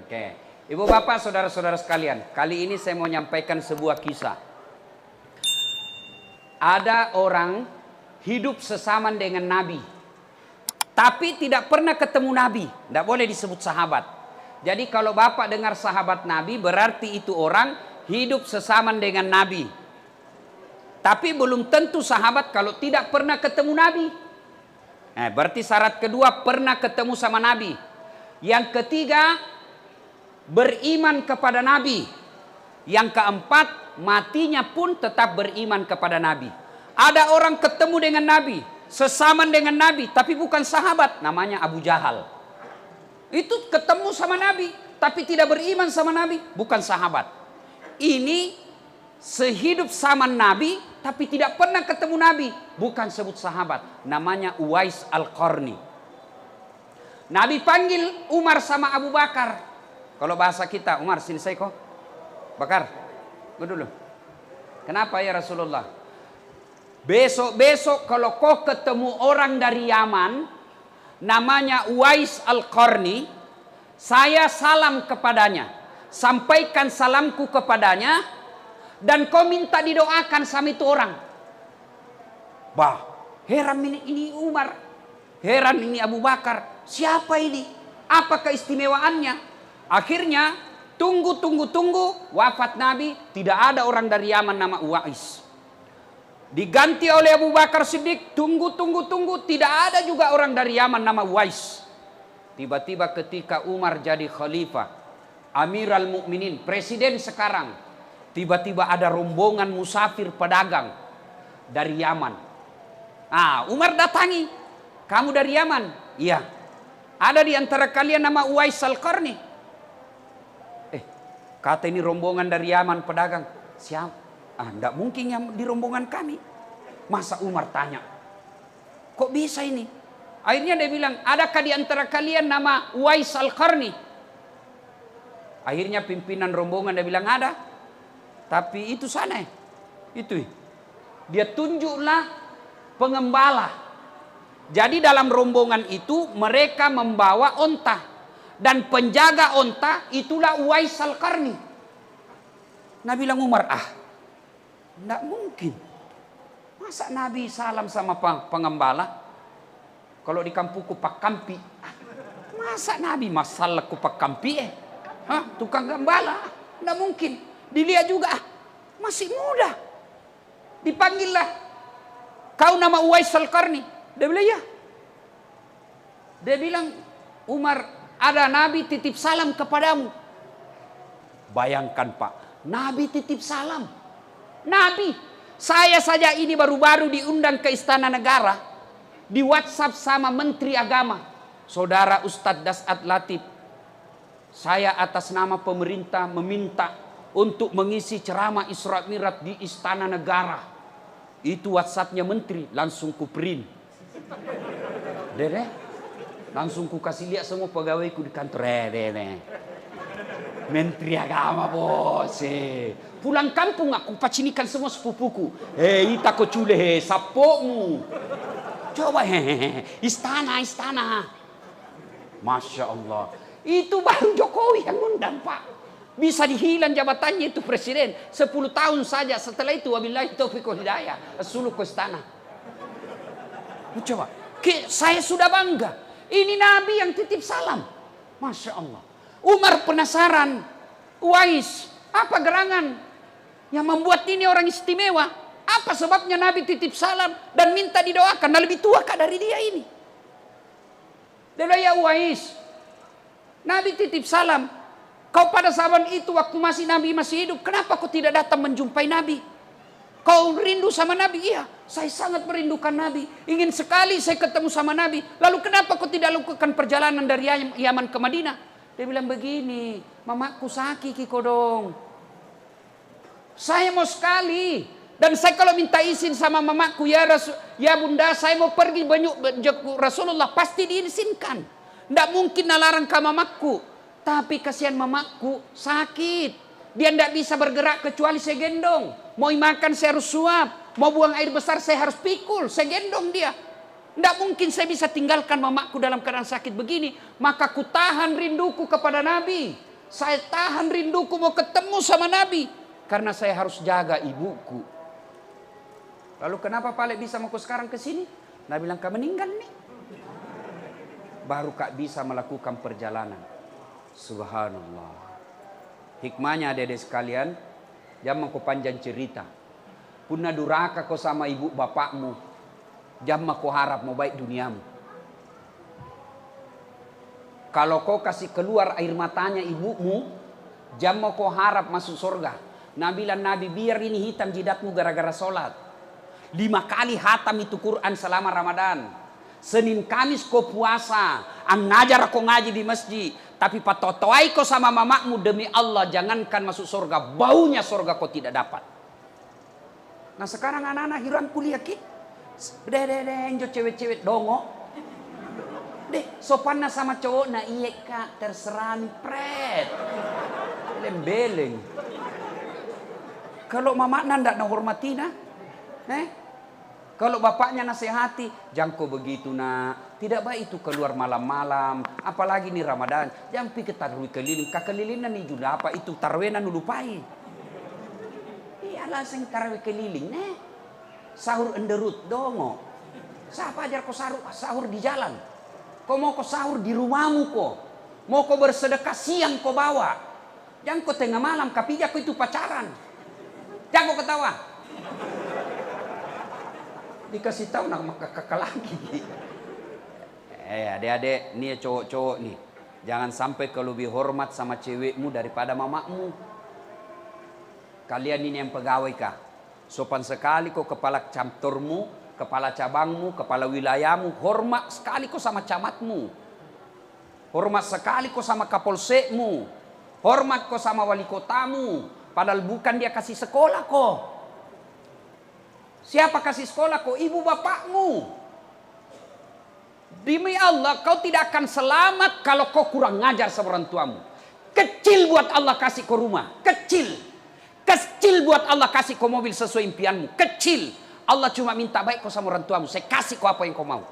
Oke. Ibu bapak saudara-saudara sekalian, kali ini saya mau menyampaikan sebuah kisah. Ada orang hidup sesama dengan Nabi, tapi tidak pernah ketemu Nabi. Tidak boleh disebut sahabat. Jadi kalau bapak dengar sahabat Nabi, berarti itu orang hidup sesama dengan Nabi. Tapi belum tentu sahabat kalau tidak pernah ketemu Nabi. Berarti syarat kedua pernah ketemu sama Nabi. Yang ketiga beriman kepada Nabi. Yang keempat matinya pun tetap beriman kepada Nabi. Ada orang ketemu dengan Nabi, sesama dengan Nabi, tapi bukan sahabat, namanya Abu Jahal. Itu ketemu sama Nabi, tapi tidak beriman sama Nabi, bukan sahabat. Ini sehidup sama Nabi, tapi tidak pernah ketemu Nabi, bukan sebut sahabat, namanya Uwais Al-Qarni. Nabi panggil Umar sama Abu Bakar. Kalau bahasa kita, Umar sini saya kok. Bakar, gue dulu. Kenapa ya Rasulullah? Besok-besok kalau kau ketemu orang dari Yaman, namanya Uwais Al-Qarni, saya salam kepadanya. Sampaikan salamku kepadanya, dan kau minta didoakan sama itu orang. Bah, heran ini Umar. Heran ini Abu Bakar. Siapa ini? Apa keistimewaannya? Akhirnya tunggu. Wafat Nabi, tidak ada orang dari Yaman nama Uwais. Diganti oleh Abu Bakar Siddiq. Tunggu. Tidak ada juga orang dari Yaman nama Uwais. Tiba-tiba ketika Umar jadi khalifah, Amirul Mukminin, presiden sekarang, tiba-tiba ada rombongan musafir pedagang dari Yaman. Umar datangi. Kamu dari Yaman? Iya. Ada di antara kalian nama Uwais Al-Qarni? Kata ini rombongan dari Yaman pedagang. Siapa? Tidak mungkin yang di rombongan kami. Masa Umar tanya? Kok bisa ini? Akhirnya dia bilang, adakah di antara kalian nama Uwais Al-Qarni? Akhirnya pimpinan rombongan dia bilang ada. Tapi itu sana. Itu. Dia tunjuklah pengembala. Jadi dalam rombongan itu mereka membawa onta. Dan penjaga onta itulah Uwais Al-Qarni. Nabi bilang Umar, tidak mungkin. Masa Nabi salam sama pengembala? Kalau di kampungku Pak Kampi. Masa Nabi masalah ku Pak Kampi tukang gembala? Tidak mungkin. Dilihat juga, masih muda. Dipanggillah. Kau nama Uwais Al-Qarni? Dia bilang ya. Dia bilang, Umar, ada Nabi titip salam kepadamu. Bayangkan Pak, Nabi titip salam. Nabi, saya saja ini baru-baru diundang ke Istana Negara. Di WhatsApp sama Menteri Agama, Saudara Ustadz Das'ad Latif. Saya atas nama pemerintah meminta untuk mengisi ceramah Isra Mi'raj di Istana Negara. Itu WhatsAppnya Menteri, langsung ku print. Dede, langsung ku kasih lihat semua pegawaiku di kantor. Menteri Agama bos. Pulang kampung aku pacinikan semua sepupuku. Ita ko cule sapomu. Coba istana. Masya Allah. Itu baru Jokowi yang undang Pak. Bisa dihilang jabatannya itu presiden. 10 tahun saja. Setelah itu wabillahi taufiq wal hidayah. Suluh ke istana. Coba. Saya sudah bangga. Ini Nabi yang titip salam. Masya Allah. Umar penasaran. Uwais, apa gerangan yang membuat ini orang istimewa? Apa sebabnya Nabi titip salam dan minta didoakan? Nah, lebih tua kah dari dia ini? Dia bilang, ya Uwais, Nabi titip salam. Kau pada zaman itu waktu Nabi masih hidup, kenapa kau tidak datang menjumpai Nabi? Kau rindu sama Nabi? Iya, saya sangat merindukan Nabi. Ingin sekali saya ketemu sama Nabi. Lalu kenapa kau tidak lakukan perjalanan dari Yaman ke Madinah? Dia bilang begini, mamaku sakit kodong. Saya mau sekali. Dan saya kalau minta izin sama mamaku, ya bunda saya mau pergi Rasulullah, pasti diizinkan. Tidak mungkin nalarang ke mamaku. Tapi kasihan mamaku sakit. Dia tidak bisa bergerak kecuali saya gendong. Mau makan saya harus suap. Mau buang air besar saya harus pikul. Saya gendong dia. Tidak mungkin saya bisa tinggalkan mamaku dalam keadaan sakit begini. Maka ku tahan rinduku kepada Nabi. Saya tahan rinduku mau ketemu sama Nabi. Karena saya harus jaga ibuku. Lalu kenapa Pak Lek bisa mau sekarang ke sini? Nabi bilang, kau meninggal nih. Baru kak bisa melakukan perjalanan. Subhanallah. Hikmahnya adik-adik sekalian, jangan kau panjang cerita. Punna duraka kau sama ibu bapakmu, jangan kau harap mau baik duniamu. Kalau kau kasih keluar air matanya ibumu, jangan kau harap masuk surga. Nabi bilang, Nabi biar ini hitam jidatmu gara-gara sholat. 5 kali hatam itu Quran selama Ramadan. Senin Kamis kau puasa, ngajar kau ngaji di masjid, tapi patotoai kau sama mamakmu, demi Allah jangankan masuk surga, baunya surga kau tidak dapat. Nah sekarang anak-anak hiram kuliah ki, enjo cewek-cewek dongo, sopanna sama cowok, nah iya kak terserah nih pret, beleng-beleng. Kalau mamaknya ndak hormatina, kalau bapaknya nasihati, jangan kau begitu nak. Tidak baik itu keluar malam-malam. Apalagi nih Ramadan. Jangan pikir taruh keliling. Kakelilinan nih juga apa itu tarwenan lupai. Iyalah sing taruh keliling. Sahur enderut dongo. Siapa ajar kau sahur di jalan. Kau mau kau sahur di rumahmu kau. Mau kau bersedekah siang kau bawa. Jangan kau tengah malam. Kapija kau itu pacaran. Jangan kau ketawa. Dikasih tahu nak kakak lagi. Adik-adik, nih cowok-cowok nih, jangan sampai kau lebih hormat sama cewekmu daripada mamakmu. Kalian ini yang pegawai kah? Sopan sekali kau kepala kantormu, kepala cabangmu, kepala wilayahmu, hormat sekali kau sama camatmu. Hormat sekali kau sama kapolsekmu. Hormat kau sama wali kotamu. Padahal bukan dia kasih sekolah kau. Siapa kasih sekolah kau? Ibu bapakmu. Demi Allah kau tidak akan selamat kalau kau kurang ngajar sama orang tuamu. Kecil buat Allah kasih kau rumah. Kecil. Kecil buat Allah kasih kau mobil sesuai impianmu. Kecil. Allah cuma minta baik kau sama orang tuamu. Saya kasih kau apa yang kau mau.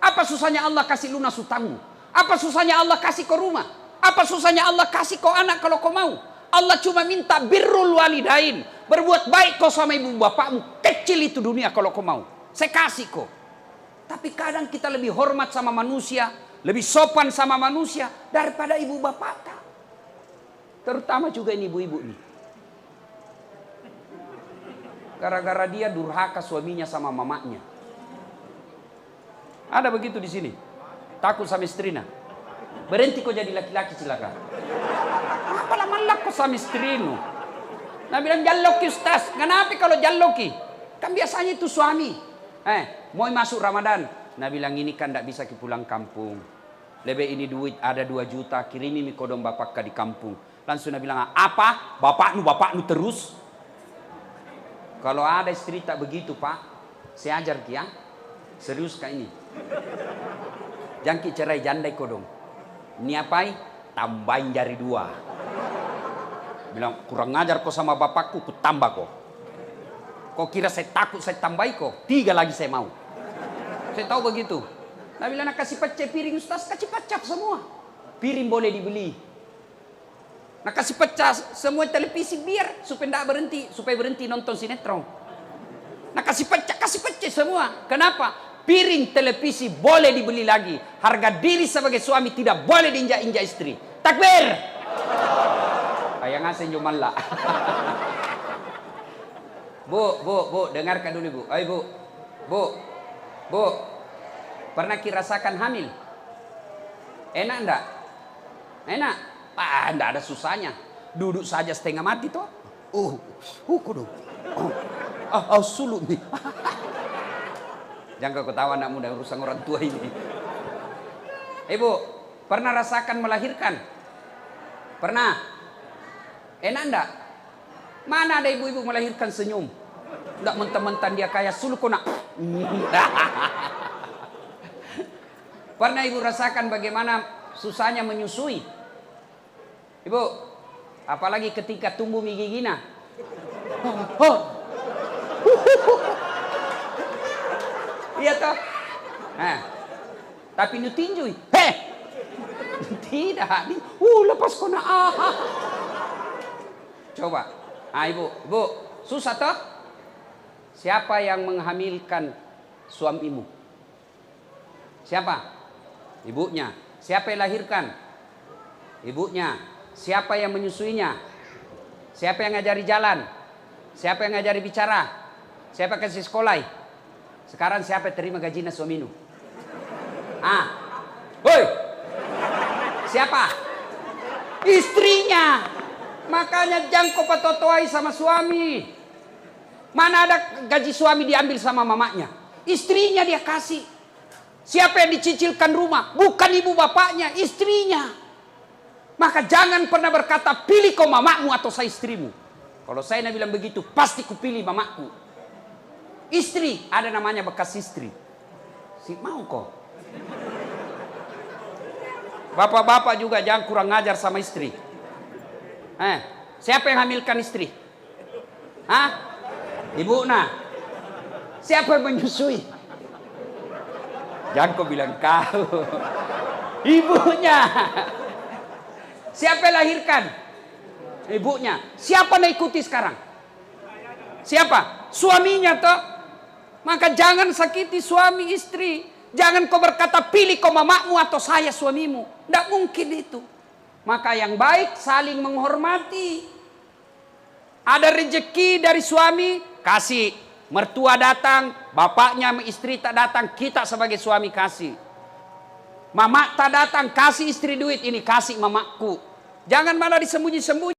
Apa susahnya Allah kasih lunas hutangmu? Apa susahnya Allah kasih kau rumah? Apa susahnya Allah kasih kau anak kalau kau mau? Allah cuma minta birrul walidain. Berbuat baik kau sama ibu bapakmu. Kecil itu dunia kalau kau mau. Saya kasih kau. Tapi kadang kita lebih hormat sama manusia. Lebih sopan sama manusia. Daripada ibu bapak. Terutama juga ini ibu-ibu nih. Gara-gara dia durhaka suaminya sama mamanya. Ada begitu di sini. Takut sama istrinya. Berhenti kau jadi laki-laki silakan. Apa lama kau sama istrimu? Nah bilang jalloki ustaz. Kenapa kalau jalloki? Kan biasanya itu suami. Mau masuk Ramadan. Nah bilang ini kan tidak bisa pulang kampung. Lebih ini duit ada 2 juta. Kirimi mi kodong bapak di kampung. Langsung dia bilang apa? Bapaknu terus. Kalau ada istri tak begitu pak. Saya ajar ya. Serius kak ini. Jangan cerai jandai kodong. Ini apai? Tambahin jari 2. Bilang kurang ngajar kau sama bapakku, ku tambah kau. Kau kira saya takut saya tambahi kau? 3 lagi saya mau. Saya tahu begitu. Nah bilang nak kasih pecah piring ustaz, kasih pecah semua. Piring boleh dibeli. Nak kasih pecah semua televisi biar supaya berhenti nonton sinetron. Nak kasih pecah semua. Kenapa? Piring televisi boleh dibeli lagi. Harga diri sebagai suami tidak boleh diinjak-injak istri. Takbir. Ayang ngasih jumlah. Bu, dengarkan dulu bu. Ayo bu. Pernah rasakan hamil? Enak enggak? Enak? Enggak ada susahnya. Duduk saja setengah mati toh. Kudu. Sulut nih. Jangan kau ketawa anak muda urusan orang tua ini. Ibu, pernah rasakan melahirkan? Pernah? Enak enggak? Mana ada ibu-ibu melahirkan senyum? Enggak mentah-mentah dia kayak suluk nak. Pernah ibu rasakan bagaimana susahnya menyusui? Ibu, apalagi ketika tumbuh gigina. Iya toh? Tapi nu tinju. Tidak. Lepas kona. Coba. Ibu. Susah toh? Siapa yang menghamilkan suamimu? Siapa? Ibunya. Siapa yang lahirkan? Ibunya. Siapa yang menyusuinya? Siapa yang ngajari jalan? Siapa yang ngajari bicara? Siapa kasih sekolah? Sekarang siapa yang terima gajinya suamimu? Woi! Siapa? Istrinya. Makanya jangan kau patotoai sama suami. Mana ada gaji suami diambil sama mamanya? Istrinya dia kasih. Siapa yang dicicilkan rumah? Bukan ibu bapaknya, istrinya. Maka jangan pernah berkata, pilih kau mamamu atau saya istrimu. Kalau saya bilang begitu, pasti kupilih mamaku. Istri, ada namanya bekas istri. Si mau kok. Bapak-bapak juga jangan kurang ngajar sama istri. Siapa yang hamilkan istri? Ibu nah. Siapa yang menyusui? Jangan kau bilang kau. Ibunya. Siapa yang lahirkan? Ibunya. Siapa yang ikuti sekarang? Siapa? Suaminya toh. Maka jangan sakiti suami istri. Jangan kau berkata pilih kau mamamu atau saya suamimu. Tidak mungkin itu. Maka yang baik saling menghormati. Ada rezeki dari suami, kasih. Mertua datang, bapaknya istri tak datang, kita sebagai suami kasih. Mama tak datang, kasih istri duit, ini kasih mamaku. Jangan malah disembunyi-sembunyi.